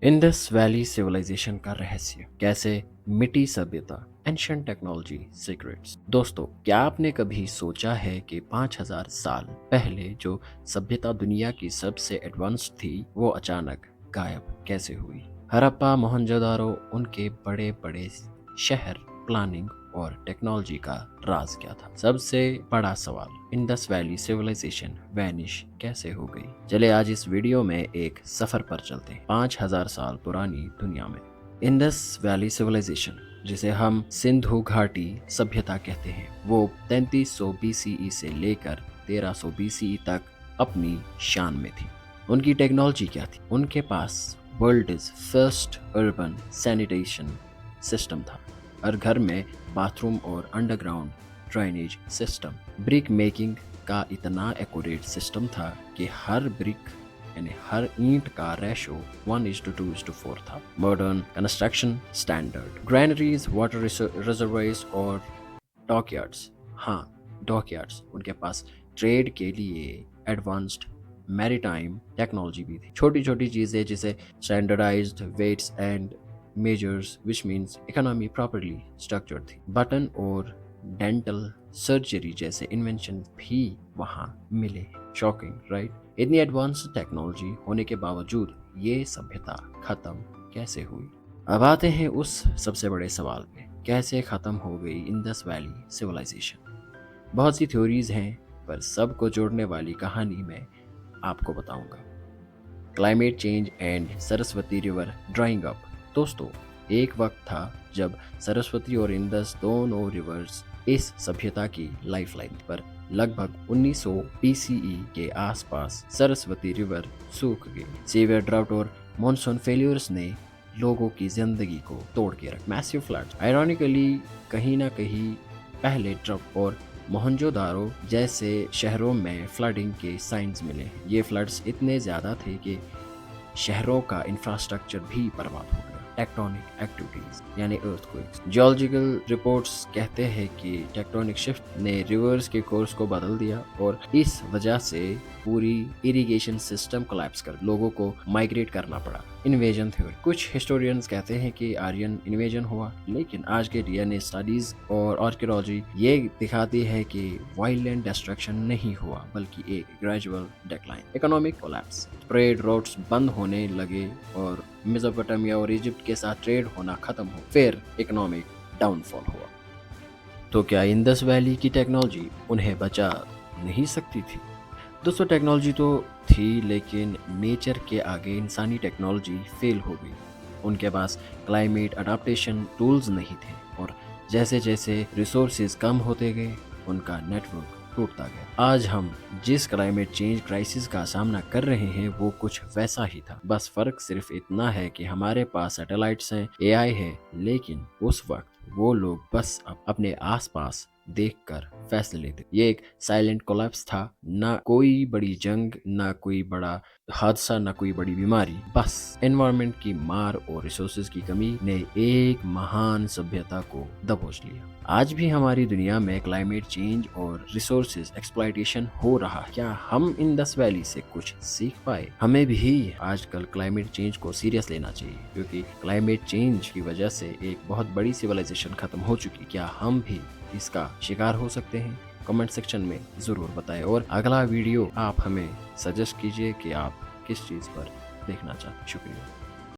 Indus valley civilisation का रहस्य, कैसे मिट्टी सभ्यता, एंशियंट टेक्नोलॉजी सीक्रेट्स। दोस्तों, क्या आपने कभी सोचा है कि 5000 साल पहले जो सभ्यता दुनिया की सबसे एडवांस थी वो अचानक गायब कैसे हुई? हड़प्पा, मोहनजोदारो, उनके बड़े बड़े शहर, प्लानिंग और टेक्नोलॉजी का राज क्या था? सबसे बड़ा सवाल, इंडस वैली सिविलाइजेशन वैनिश कैसे हो गई? चले आज इस वीडियो में एक सफर पर चलते हैं 5000 साल पुरानी दुनिया में। इंडस वैली सिविलाइजेशन, जिसे हम सिंधु घाटी सभ्यता कहते हैं, वो 3300 बीसीई से लेकर 1300 बीसीई तक अपनी शान में थी। उनकी टेक्नोलॉजी क्या थी? उनके पास world is first urban sanitation system था। हर घर में बाथरूम और underground drainage system. Brick making का इतना एक्यूरेट सिस्टम था कि हर ब्रिक यानी हर ईंट का रेशो 1:2:4 था। Modern construction standard, granaries, water reservoirs और डॉकयार्ड्स। हाँ, डॉकयार्ड्स। उनके पास ट्रेड के लिए एडवांस्ड मैरीटाइम टेक्नोलॉजी भी थी। छोटी छोटी चीजें जिसे standardized weights and measures, which means economy properly structured थी। बटन और डेंटल सर्जरी जैसे इन्वेंशन भी वहाँ मिले। Shocking, right? इतनी एडवांस टेक्नोलॉजी होने के बावजूद ये सभ्यता खत्म कैसे हुई? अब आते हैं उस सबसे बड़े सवाल पे, कैसे खत्म हो गई इंडस वैली सिविलाइजेशन? बहुत सी थ्योरीज हैं, पर सबको जोड़ने वाली कहानी मैं आपको बताऊंगा। Climate change and Saraswati river drawing up. दोस्तों, एक वक्त था जब सरस्वती और इंडस दोनों रिवर्स इस सभ्यता की लाइफलाइन पर लगभग 1900 बीसीई के आसपास सरस्वती रिवर सूख गई। सीवियर ड्राउट और मॉनसून फेलियर्स ने लोगों की जिंदगी को तोड़ के रख। मैसिव फ्लड्स, आयरॉनिकली कहीं ना कहीं पहले ड्राउट और मोहनजोदारो जैसे शहरों में फ्लडिंग के साइंस मिले। ये फ्लड्स इतने ज़्यादा थे कि शहरों का इंफ्रास्ट्रक्चर भी बर्बाद हो गया। टेक्टोनिक एक्टिविटीज यानी अर्थक्वेक्स। जियोलॉजिकल रिपोर्ट्स कहते हैं कि टेक्टोनिक शिफ्ट ने रिवर्स के कोर्स को बदल दिया और इस वजह से पूरी इरिगेशन सिस्टम कोलैप्स कर लोगों को माइग्रेट करना पड़ा। इन्वेजन थ्योरी, कुछ हिस्टोरियंस कहते हैं कि आर्यन इन्वेजन हुआ, लेकिन आज के डीएनए स्टडीज और आर्कियोलॉजी ये दिखाती है कि वाइल्ड डिस्ट्रक्शन नहीं हुआ, बल्कि एक gradual decline. Economic collapse, trade routes बंद होने लगे और मेसोपोटामिया और इजिप्ट के साथ ट्रेड होना खत्म हो, फिर इकोनॉमिक डाउनफॉल हुआ। तो क्या इंडस वैली की टेक्नोलॉजी उन्हें बचा नहीं सकती थी? दोस्तों, टेक्नोलॉजी तो थी, लेकिन नेचर के आगे इंसानी टेक्नोलॉजी फेल हो गई। उनके पास क्लाइमेट अडाप्टेशन टूल्स नहीं थे और जैसे जैसे रिसोर्सेज कम होते गए, उनका नेटवर्क टूटता गया। आज हम जिस क्लाइमेट चेंज क्राइसिस का सामना कर रहे हैं वो कुछ वैसा ही था। बस फर्क सिर्फ इतना है कि हमारे पास सैटेलाइट्स हैं, एआई है, लेकिन उस वक्त वो लोग बस अपने आसपास देखकर फैसले लेते। ये एक साइलेंट कोलैप्स था, ना कोई बड़ी जंग, ना कोई बड़ा हादसा, ना कोई बड़ी बीमारी। बस एनवायरनमेंट की मार और रिसोर्सेज की कमी ने एक महान सभ्यता को दबोच लिया। आज भी हमारी दुनिया में क्लाइमेट चेंज और रिसोर्सेज एक्सप्लॉयटेशन हो रहा है। क्या हम इंडस वैली से कुछ सीख पाए? हमें भी आजकल क्लाइमेट चेंज को सीरियस लेना चाहिए, क्योंकि क्लाइमेट चेंज की वजह से एक बहुत बड़ी सिविलाइजेशन खत्म हो चुकी। क्या हम भी इसका शिकार हो सकते हैं? कमेंट सेक्शन में ज़रूर बताएं और अगला वीडियो आप हमें सजेस्ट कीजिए कि आप किस चीज़ पर देखना चाहते हैं। शुक्रिया।